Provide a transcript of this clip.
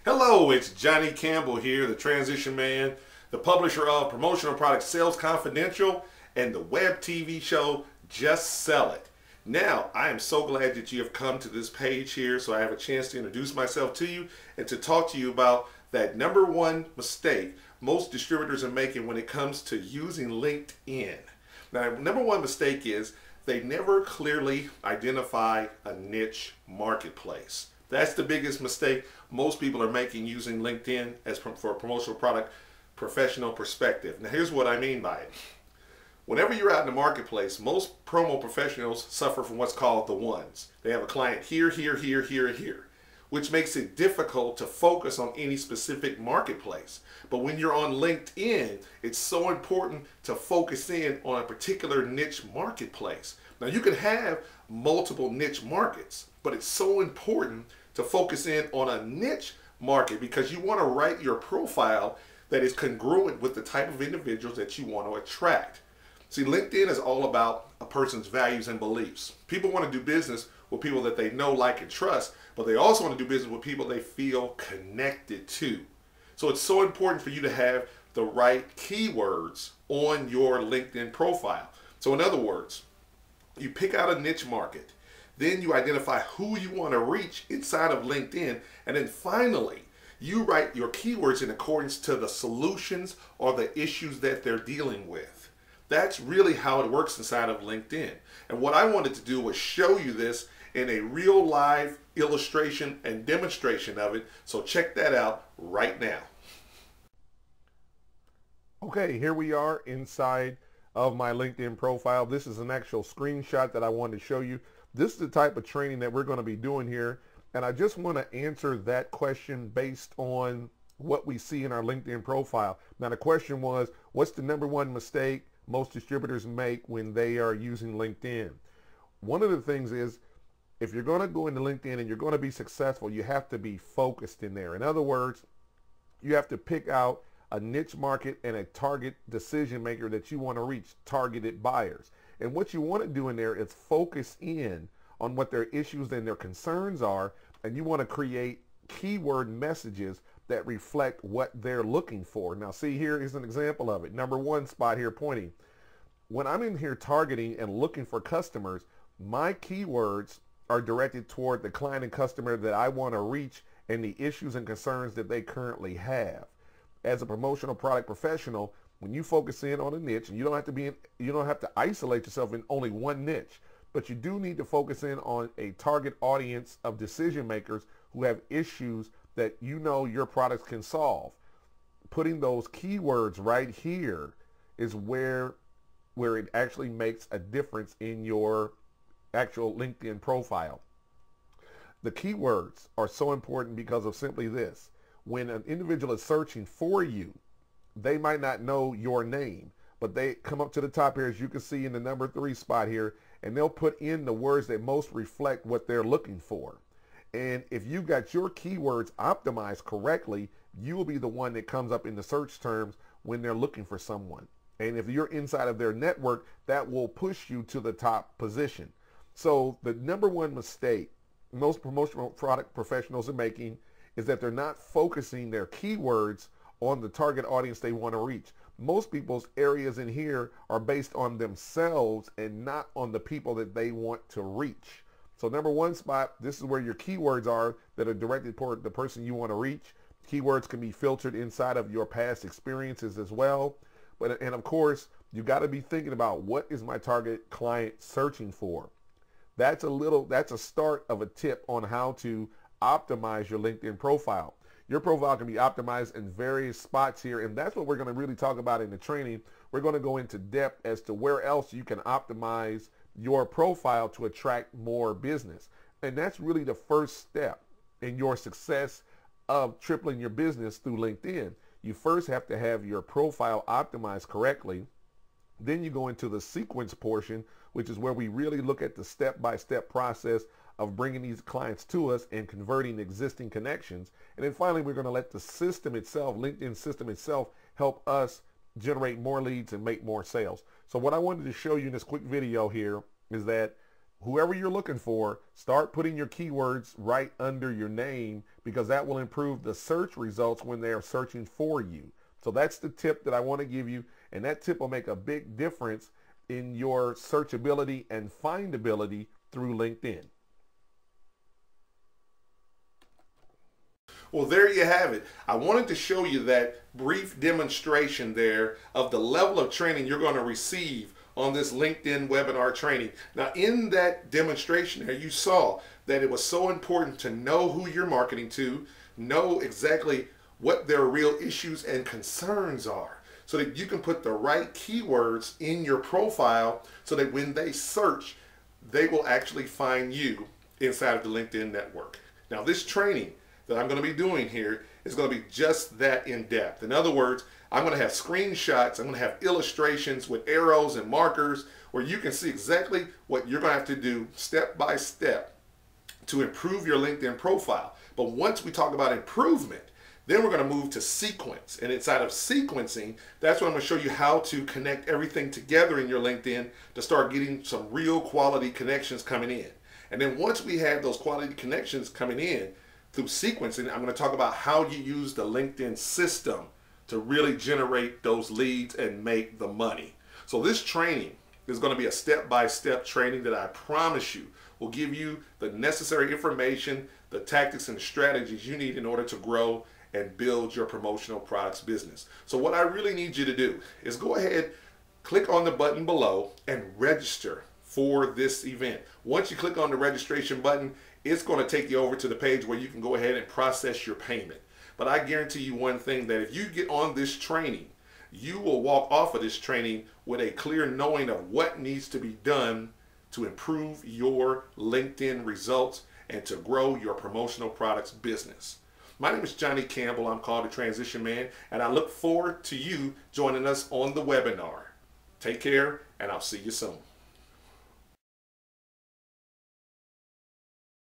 Hello, it's Johnny Campbell here, the transition man, the publisher of Promotional Product Sales Confidential and the web TV show Just Sell It. Now, I am so glad that you have come to this page here so I have a chance to introduce myself to you and to talk to you about that number one mistake most distributors are making when it comes to using LinkedIn. Now, number one mistake is they never clearly identify a niche marketplace. That's the biggest mistake most people are making using LinkedIn as for a promotional product professional perspective. Now, here's what I mean by it. Whenever you're out in the marketplace, most promo professionals suffer from what's called the ones. They have a client here, here, here, here, here, which makes it difficult to focus on any specific marketplace. But when you're on LinkedIn, it's so important to focus in on a particular niche marketplace. Now, you can have multiple niche markets, but it's so important to focus in on a niche market because you want to write your profile that is congruent with the type of individuals that you want to attract. See, LinkedIn is all about a person's values and beliefs. People want to do business with people that they know, like, and trust, but they also want to do business with people they feel connected to. So it's so important for you to have the right keywords on your LinkedIn profile. So in other words, you pick out a niche market, then you identify who you want to reach inside of LinkedIn, and then finally, you write your keywords in accordance to the solutions or the issues that they're dealing with. That's really how it works inside of LinkedIn. And what I wanted to do was show you this in a real live illustration and demonstration of it. So check that out right now. Okay, here we are inside of my LinkedIn profile. This is an actual screenshot that I wanted to show you. This is the type of training that we're going to be doing here. And I just want to answer that question based on what we see in our LinkedIn profile. Now, the question was, what's the number one mistake most distributors make when they are using LinkedIn? One of the things is, if you're going to go into LinkedIn and you're going to be successful, you have to be focused in there. In other words, you have to pick out a niche market and a target decision maker that you want to reach, targeted buyers. And what you want to do in there is focus in on what their issues and their concerns are, and you want to create keyword messages that reflect what they're looking for. Now, see, here is an example of it. Number one spot here pointing. When I'm in here targeting and looking for customers, my keywords are directed toward the client and customer that I want to reach and the issues and concerns that they currently have. As a promotional product professional, when you focus in on a niche, and you don't have to isolate yourself in only one niche, but you do need to focus in on a target audience of decision makers who have issues that you know your products can solve. Putting those keywords right here is where it actually makes a difference in your actual LinkedIn profile. The keywords are so important because of simply this. When an individual is searching for you, they might not know your name, but they come up to the top here, as you can see in the number 3 spot here, and they'll put in the words that most reflect what they're looking for. And if you got your keywords optimized correctly, you will be the one that comes up in the search terms when they're looking for someone. And if you're inside of their network, that will push you to the top position. So the number one mistake most promotional product professionals are making is that they're not focusing their keywords on the target audience they want to reach. Most people's areas in here are based on themselves and not on the people that they want to reach. So number one spot, this is where your keywords are that are directed toward the person you want to reach. Keywords can be filtered inside of your past experiences as well. And of course, you got to be thinking about, what is my target client searching for? That's a start of a tip on how to optimize your LinkedIn profile. Your profile can be optimized in various spots here, and that's what we're going to really talk about in the training. We're going to go into depth as to where else you can optimize your profile to attract more business. And that's really the first step in your success of tripling your business through LinkedIn. You first have to have your profile optimized correctly. Then you go into the sequence portion, which is where we really look at the step-by-step process of bringing these clients to us and converting existing connections. And then finally, we're going to let the system itself, LinkedIn system itself, help us generate more leads and make more sales. So what I wanted to show you in this quick video here is that whoever you're looking for, start putting your keywords right under your name, because that will improve the search results when they are searching for you. So that's the tip that I want to give you, and that tip will make a big difference in your searchability and findability through LinkedIn. Well, there you have it. I wanted to show you that brief demonstration there of the level of training you're going to receive on this LinkedIn webinar training. Now, in that demonstration there, you saw that it was so important to know who you're marketing to, know exactly what their real issues and concerns are, so that you can put the right keywords in your profile so that when they search, they will actually find you inside of the LinkedIn network. Now, this training that I'm going to be doing here is going to be just that in depth. In other words, I'm going to have screenshots, I'm going to have illustrations with arrows and markers where you can see exactly what you're going to have to do step by step to improve your LinkedIn profile. But once we talk about improvement, then we're going to move to sequence. And inside of sequencing, that's when I'm going to show you how to connect everything together in your LinkedIn to start getting some real quality connections coming in. And then once we have those quality connections coming in through sequencing, I'm going to talk about how you use the LinkedIn system to really generate those leads and make the money. So this training is going to be a step-by-step training that I promise you will give you the necessary information, the tactics and strategies you need in order to grow and build your promotional products business. So what I really need you to do is go ahead, click on the button below and register for this event. Once you click on the registration button, it's going to take you over to the page where you can go ahead and process your payment. But I guarantee you one thing, that if you get on this training, you will walk off of this training with a clear knowing of what needs to be done to improve your LinkedIn results and to grow your promotional products business. My name is Johnny Campbell. I'm called the Transition Man, and I look forward to you joining us on the webinar. Take care, and I'll see you soon.